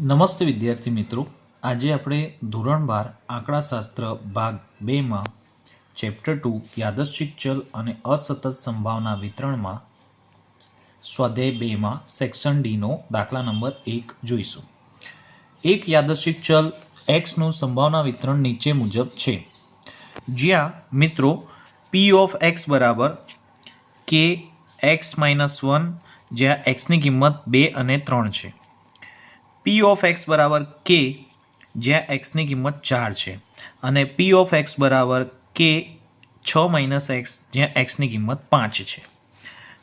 નમસ્તે વિદ્યાર્થી મિત્રો, આજે આપણે ધોરણ 12 આંકડાશાસ્ત્ર ભાગ 2માં ચેપ્ટર 2 યાદચ્છિક ચલ અને અસતત સંભાવના વિતરણમાં સ્વાધ્યાય 2માં સેક્શન ડીનો દાખલા નંબર 1 જોઈશું. એક યાદચ્છિક ચલ એક્સનું સંભાવના વિતરણ નીચે મુજબ છે, જ્યાં મિત્રો પી ઓફ એક્સ બરાબર કે એક્સ -1, જ્યાં એક્સની કિંમત 2 અને 3 છે. પી ઓફ એક્સ બરાબર કે, જ્યાં એક્સની કિંમત 4 છે, અને પી ઓફ એક્સ બરાબર કે 6 - એક્સ, જ્યાં એક્સની કિંમત 5 છે.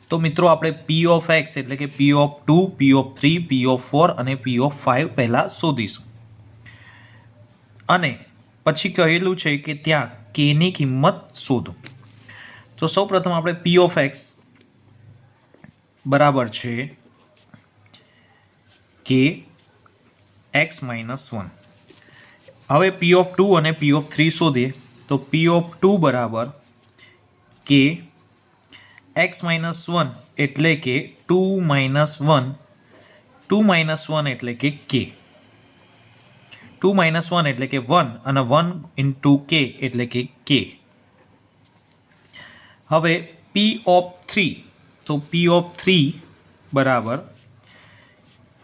તો મિત્રો આપણે પી ઓફ એક્સ એટલે કે પી of 2, P of 3, P of 4 અને પી ઓફ 5 પહેલાં શોધીશું. અને પછી કહેલું છે કે ત્યાં કેની કિંમત શોધો. તો સૌપ્રથમ આપણે પી ઓફ એક્સ બરાબર છે કે x -1. હવે પી ઓફ 2 અને પી ઓફ 3 શોધીએ. તો પી ઓફ 2 બરાબર કે x -1 એટલે કે 2 - 1, 2 - 1 એટલે કે k, 2 - 1 એટલે કે 1 અને 1 × k એટલે કે k. હવે પી ઓફ 3, તો પી ઓફ 3 બરાબર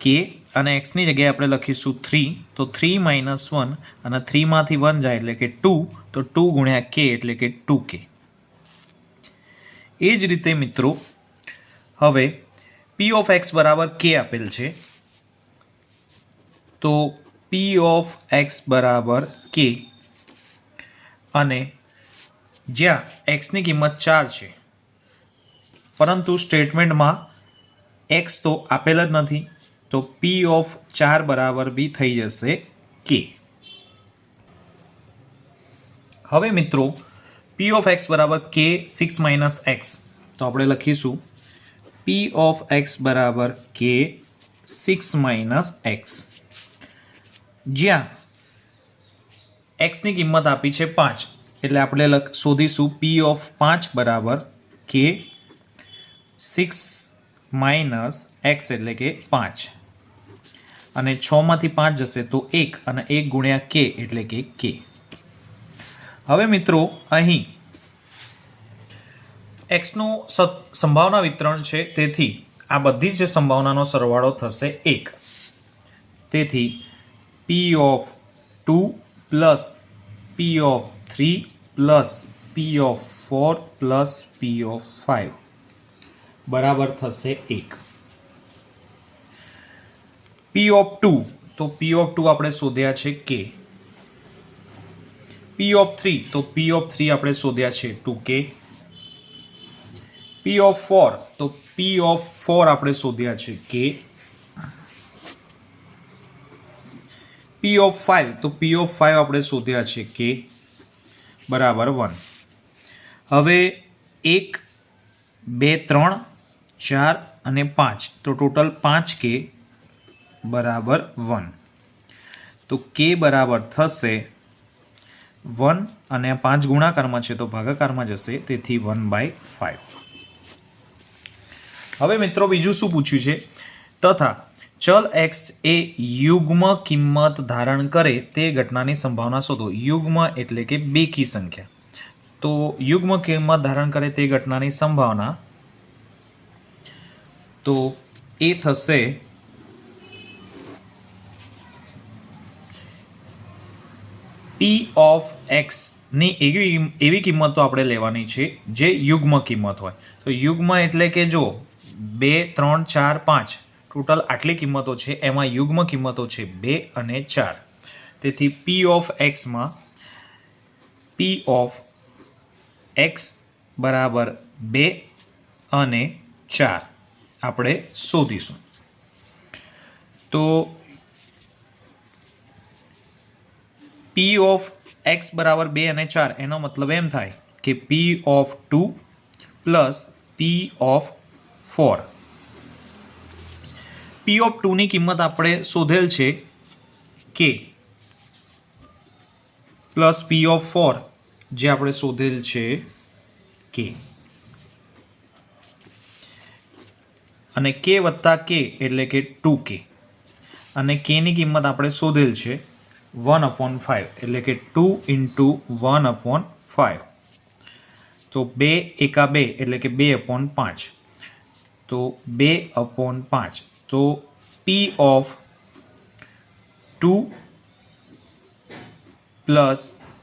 કે અને એક્સની જગ્યાએ આપણે લખીશું 3, તો 3 - 1 અને 3 માંથી 1 જાય એટલે કે 2, તો 2 × k એટલે કે 2k. એ જ રીતે મિત્રો હવે પી ઓફ એક્સ બરાબર કે આપેલ છે, તો પી ઓફ એક્સ બરાબર કે, અને જ્યાં એક્સની કિંમત 4 છે, પરંતુ સ્ટેટમેન્ટમાં એક્સ તો આપેલ જ નથી, તો પી ઓફ 4 બરાબર બી થઈ જશે કે. હવે મિત્રો પી ઓફ એક્સ બરાબર કે 6 - એક્સ, તો આપણે લખીશું પી ઓફ એક્સ બરાબર કે 6 - એક્સ, જ્યાં એક્સની કિંમત આપી છે 5, એટલે આપણે શોધીશું પી ઓફ 5 બરાબર કે 6 - એક્સ એટલે કે 5, અને 6 માંથી 5 જશે તો 1, અને 1 × k એટલે કે k. હવે મિત્રો અહીં એક્સનું સંભાવના વિતરણ છે, તેથી આ બધી જ સંભાવનાનો સરવાળો થશે 1. તેથી P of 2 plus P of 3 plus P of 4 plus P of 5 બરાબર થશે 1. પી ઓફ 2, તો પી ઓફ 2 આપણે શોધ્યા છે કે. પી ઓફ 3, તો પી ઓફ 3 આપણે શોધ્યા છે 2k. પી ઓફ 4, તો પી ઓફ 4 આપણે શોધ્યા છે કે. પી ઓફ 5, તો પી ઓફ 5 આપણે શોધ્યા છે કે બરાબર 1. હવે 1, 2, 3, 4 અને 5, તો ટોટલ 5k બરાબર 1. તો k બરાબર થશે 1, અને 5 ગુણાકારમાં છે તો ભાગાકારમાં જશે, તેથી 1/5. હવે મિત્રો બીજું શું પૂછ્યું છે? તથા ચલ x એ યુગ્મ કિંમત ધારણ કરે તે ઘટનાની સંભાવના શોધો. યુગ્મ એટલે કે બેકી સંખ્યા. તો યુગ્મ કિંમત ધારણ કરે તે ઘટનાની સંભાવના, તો એ થશે પી ઓફ એક્સ ની એવી કિંમતો આપણે લેવાની છે જે યુગ્મ કિંમત હોય. તો યુગ્મ એટલે કે જો 2, 3, 4, 5 ટોટલ આટલી કિંમતો છે, એમાં યુગ્મ કિંમતો છે 2 અને 4. તેથી પી ઓફ એક્સમાં પી ઓફ એક્સ બરાબર 2 અને 4 આપણે શોધીશું. તો પી ઓફ એક્સ બરાબર 2 અને 4, એનો મતલબ એમ થાય કે પી of 2 plus P of 4. P of 2 ની કિંમત આપણે શોધેલ છે કે, પ્લસ પી ઓફ 4 જે આપણે શોધેલ છે કે, અને k વત્તા k એટલે કે 2k. અને કેની કિંમત આપણે શોધેલ છે 1/5 એટલે કે 2 × 1/5. તો 2 એકા 2 એટલે કે 2/5. તો 2/5. તો P of 2 plus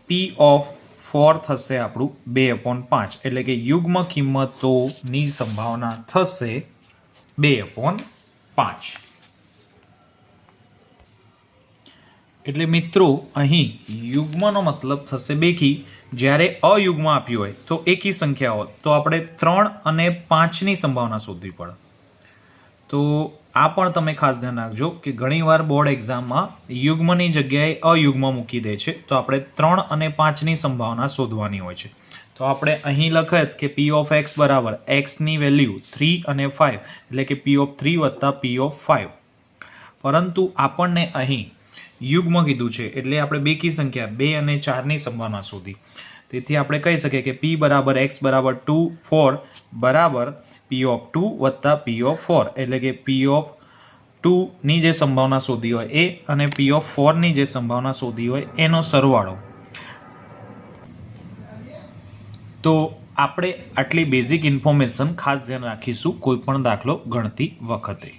P of 4 થશે આપણું 2/5 એટલે કે યુગ્મ કિંમતોની સંભાવના થશે 2/5. એટલે મિત્રો અહીં યુગ્મનો મતલબ થશે બેકી. જ્યારે અયુગ્મ આપ્યું હોય તો એકી સંખ્યા હોય તો આપણે 3 અને 5ની સંભાવના શોધવી પડે. તો આ પણ તમે ખાસ ધ્યાન રાખજો કે ઘણીવાર બોર્ડ એક્ઝામમાં યુગ્મની જગ્યાએ અયુગ્મ મૂકી દે છે. તો આપણે 3 અને 5ની સંભાવના શોધવાની હોય છે. તો આપણે અહીં લખત કે P of x બરાબર xની વેલ્યુ 3 અને 5 એટલે કે P of 3 વત્તા P of 5. પરંતુ આપણને અહીં યુગ્મ કીધું છે એટલે આપણે બેકી સંખ્યા 2 અને 4ની સંભાવના શોધી. તેથી આપણે કહી શકીએ કે P બરાબર x બરાબર 2 4 બરાબર P of 2 વત્તા P of 4 એટલે કે P of 2ની જે સંભાવના શોધી હોય એ અને P of 4ની જે સંભાવના શોધી હોય એનો સરવાળો. તો આપણે આટલી બેઝિક ઇન્ફોર્મેશન ખાસ ધ્યાન રાખીશું કોઈ પણ દાખલો ગણતી વખતે.